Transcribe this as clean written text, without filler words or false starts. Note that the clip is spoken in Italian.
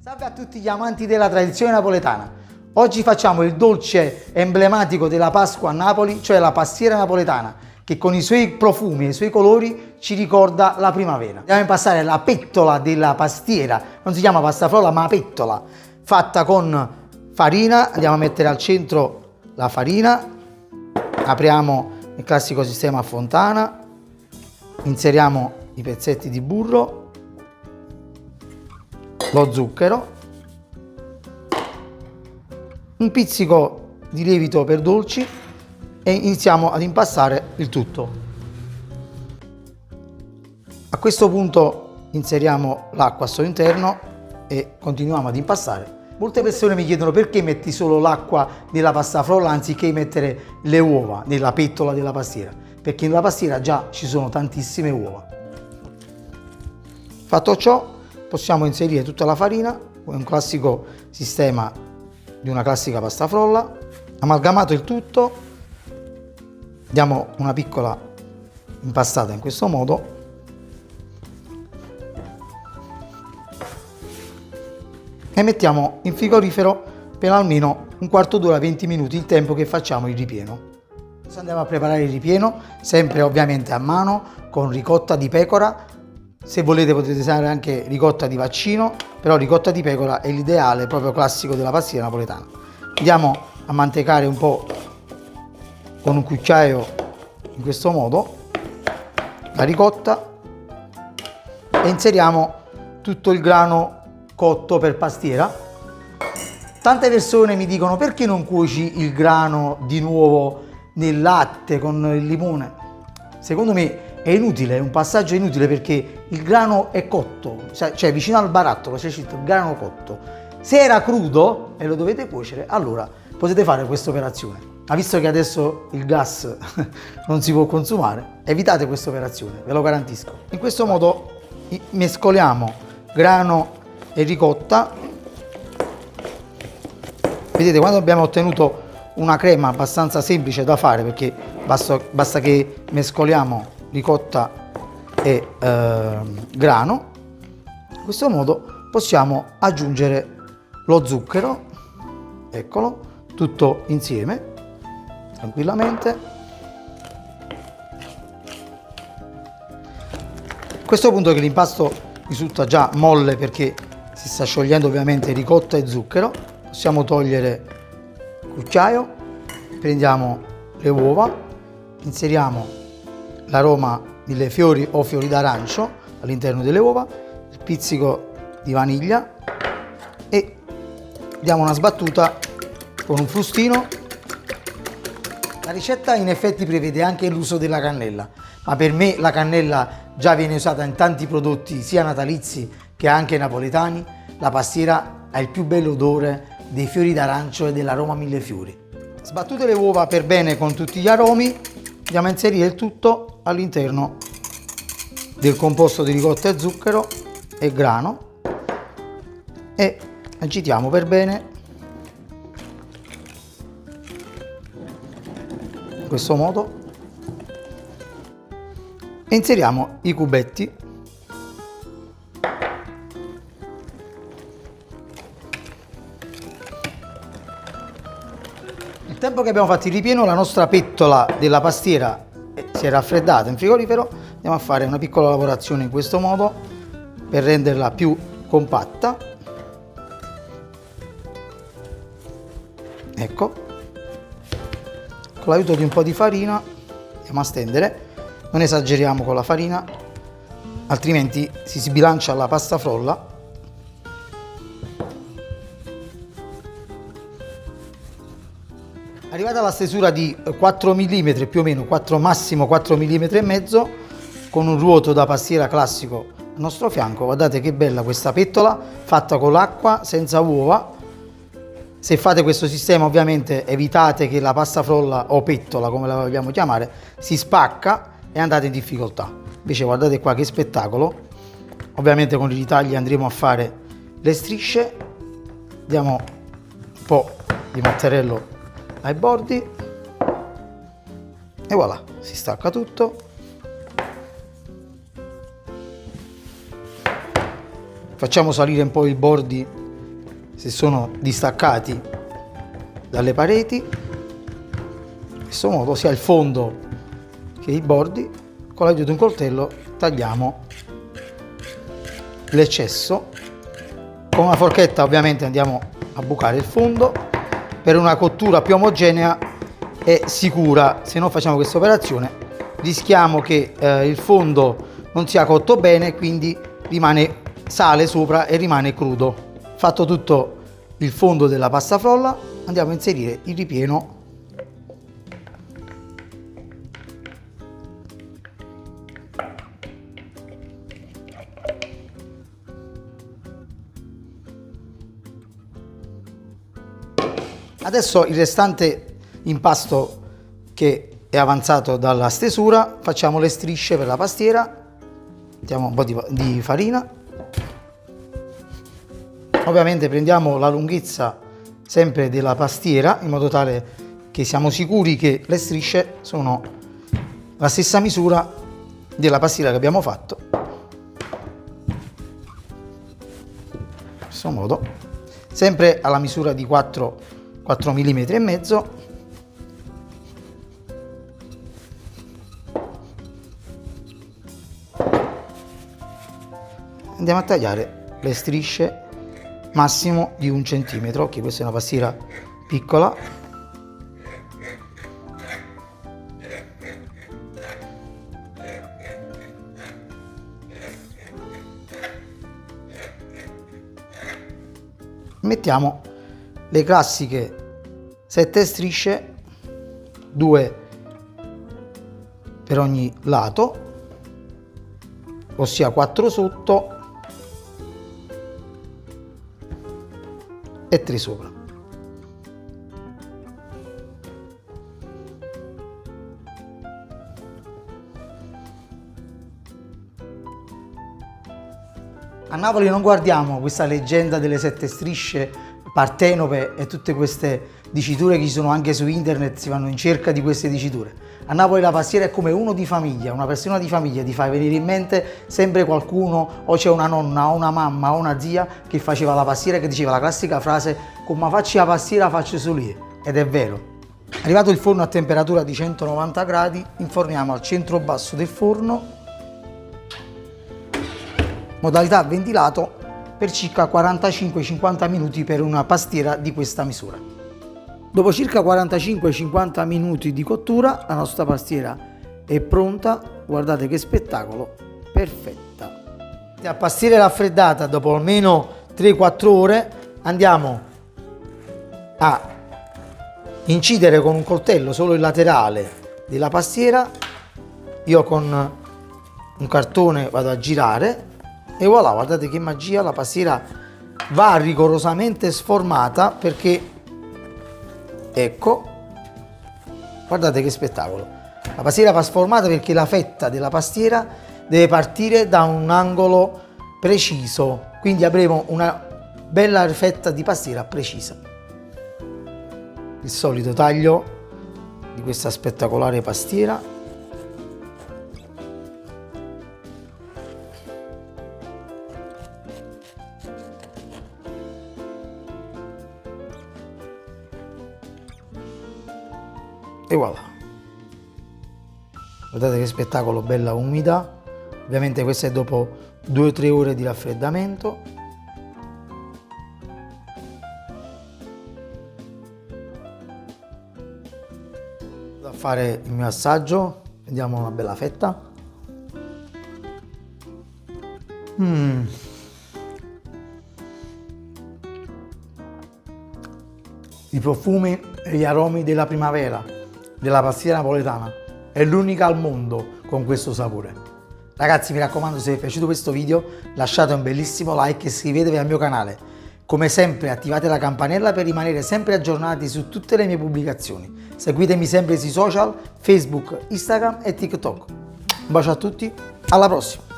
Salve a tutti gli amanti della tradizione napoletana. Oggi facciamo il dolce emblematico della Pasqua a Napoli, cioè la pastiera napoletana, che con i suoi profumi e i suoi colori ci ricorda la primavera. Andiamo a impastare la pettola della pastiera, non si chiama pasta frolla ma pettola, fatta con farina. Andiamo a mettere al centro la farina, apriamo il classico sistema a fontana, inseriamo i pezzetti di burro, lo zucchero, un pizzico di lievito per dolci e iniziamo ad impastare il tutto. A questo punto inseriamo l'acqua al suo interno e continuiamo ad impastare. Molte persone mi chiedono perché metti solo l'acqua della pasta frolla anziché mettere le uova nella pettola della pastiera, perché nella pastiera già ci sono tantissime uova. Fatto ciò, possiamo inserire tutta la farina, un classico sistema di una classica pasta frolla. Amalgamato il tutto, diamo una piccola impastata in questo modo e mettiamo in frigorifero per almeno un quarto d'ora, 20 minuti, il tempo che facciamo il ripieno. Adesso andiamo a preparare il ripieno, sempre ovviamente a mano, con ricotta di pecora. Se volete potete usare anche ricotta di vaccino, però ricotta di pecora è l'ideale proprio classico della pastiera napoletana. Andiamo a mantecare un po' con un cucchiaio in questo modo la ricotta e inseriamo tutto il grano cotto per pastiera. Tante persone mi dicono: perché non cuoci il grano di nuovo nel latte con il limone? Secondo me è inutile, è un passaggio inutile, perché il grano è cotto, cioè vicino al barattolo c'è scritto grano cotto. Se era crudo e lo dovete cuocere, allora potete fare questa operazione. Ma visto che adesso il gas non si può consumare, evitate questa operazione, ve lo garantisco. In questo modo mescoliamo grano e ricotta. Vedete, quando abbiamo ottenuto una crema abbastanza semplice da fare, perché basta che mescoliamo ricotta e grano, in questo modo possiamo aggiungere lo zucchero, eccolo, tutto insieme, tranquillamente. A questo punto che l'impasto risulta già molle perché si sta sciogliendo ovviamente ricotta e zucchero, possiamo togliere il cucchiaio, prendiamo le uova, inseriamo l'aroma millefiori o fiori d'arancio all'interno delle uova, il pizzico di vaniglia e diamo una sbattuta con un frustino. La ricetta in effetti prevede anche l'uso della cannella, ma per me la cannella già viene usata in tanti prodotti sia natalizi che anche napoletani. La pastiera ha il più bello odore dei fiori d'arancio e dell'aroma millefiori. Sbattute le uova per bene con tutti gli aromi, andiamo a inserire il tutto all'interno del composto di ricotta e zucchero e grano e agitiamo per bene in questo modo e inseriamo i cubetti. Nel tempo che abbiamo fatto il ripieno, la nostra pettola della pastiera si è raffreddata in frigorifero. Andiamo a fare una piccola lavorazione in questo modo per renderla più compatta. Ecco, con l'aiuto di un po' di farina andiamo a stendere, non esageriamo con la farina altrimenti si sbilancia la pasta frolla. Arrivata alla stesura di 4 mm più o meno, massimo 4 mm e mezzo, con un ruoto da pastiera classico al nostro fianco, guardate che bella questa pettola fatta con l'acqua, senza uova. Se fate questo sistema ovviamente evitate che la pasta frolla o pettola, come la vogliamo chiamare, si spacca e andate in difficoltà. Invece guardate qua che spettacolo. Ovviamente con i ritagli andremo a fare le strisce, diamo un po' di mattarello ai bordi e voilà, si stacca tutto. Facciamo salire un po' i bordi se sono distaccati dalle pareti, in questo modo sia il fondo che i bordi. Con l'aiuto di un coltello tagliamo l'eccesso. Con una forchetta ovviamente andiamo a bucare il fondo per una cottura più omogenea e sicura. Se non facciamo questa operazione rischiamo che il fondo non sia cotto bene, quindi sale sopra e rimane crudo. Fatto tutto il fondo della pasta frolla, andiamo a inserire il ripieno . Adesso il restante impasto che è avanzato dalla stesura, facciamo le strisce per la pastiera. Mettiamo un po' di farina. Ovviamente prendiamo la lunghezza sempre della pastiera, in modo tale che siamo sicuri che le strisce sono la stessa misura della pastiera che abbiamo fatto. In questo modo, sempre alla misura di 4 mm e mezzo. Andiamo a tagliare le strisce massimo di 1 centimetro, che questa è una pastiera piccola. Mettiamo le classiche 7 strisce, 2 per ogni lato, ossia 4 sotto e 3 sopra. A Napoli non guardiamo questa leggenda delle 7 strisce, Partenope e tutte queste diciture che ci sono anche su internet, si vanno in cerca di queste diciture. A Napoli la pastiera è come uno di famiglia, una persona di famiglia, ti fa venire in mente sempre qualcuno, o c'è una nonna, o una mamma, o una zia che faceva la pastiera, che diceva la classica frase: come faccio la pastiera faccio solo io. Ed è vero. Arrivato il forno a temperatura di 190 gradi, inforniamo al centro basso del forno, modalità ventilato, per circa 45-50 minuti per una pastiera di questa misura. Dopo circa 45-50 minuti di cottura, la nostra pastiera è pronta. Guardate che spettacolo, perfetta. La pastiera raffreddata dopo almeno 3-4 ore, andiamo a incidere con un coltello solo il laterale della pastiera. Io con un cartone vado a girare e voilà, guardate che magia, la pastiera va rigorosamente sformata, perché ecco, guardate che spettacolo. La pastiera va sformata perché la fetta della pastiera deve partire da un angolo preciso, quindi avremo una bella fetta di pastiera precisa. Il solito taglio di questa spettacolare pastiera. E voilà, guardate che spettacolo, bella umida. Ovviamente questa è dopo 2-3 ore di raffreddamento. Vado a fare il mio assaggio, prendiamo una bella fetta. I profumi e gli aromi della primavera della pastiera napoletana, è l'unica al mondo con questo sapore. Ragazzi, mi raccomando, se vi è piaciuto questo video lasciate un bellissimo like e iscrivetevi al mio canale. Come sempre attivate la campanella per rimanere sempre aggiornati su tutte le mie pubblicazioni. Seguitemi sempre sui social, Facebook, Instagram e TikTok. Un bacio a tutti, alla prossima!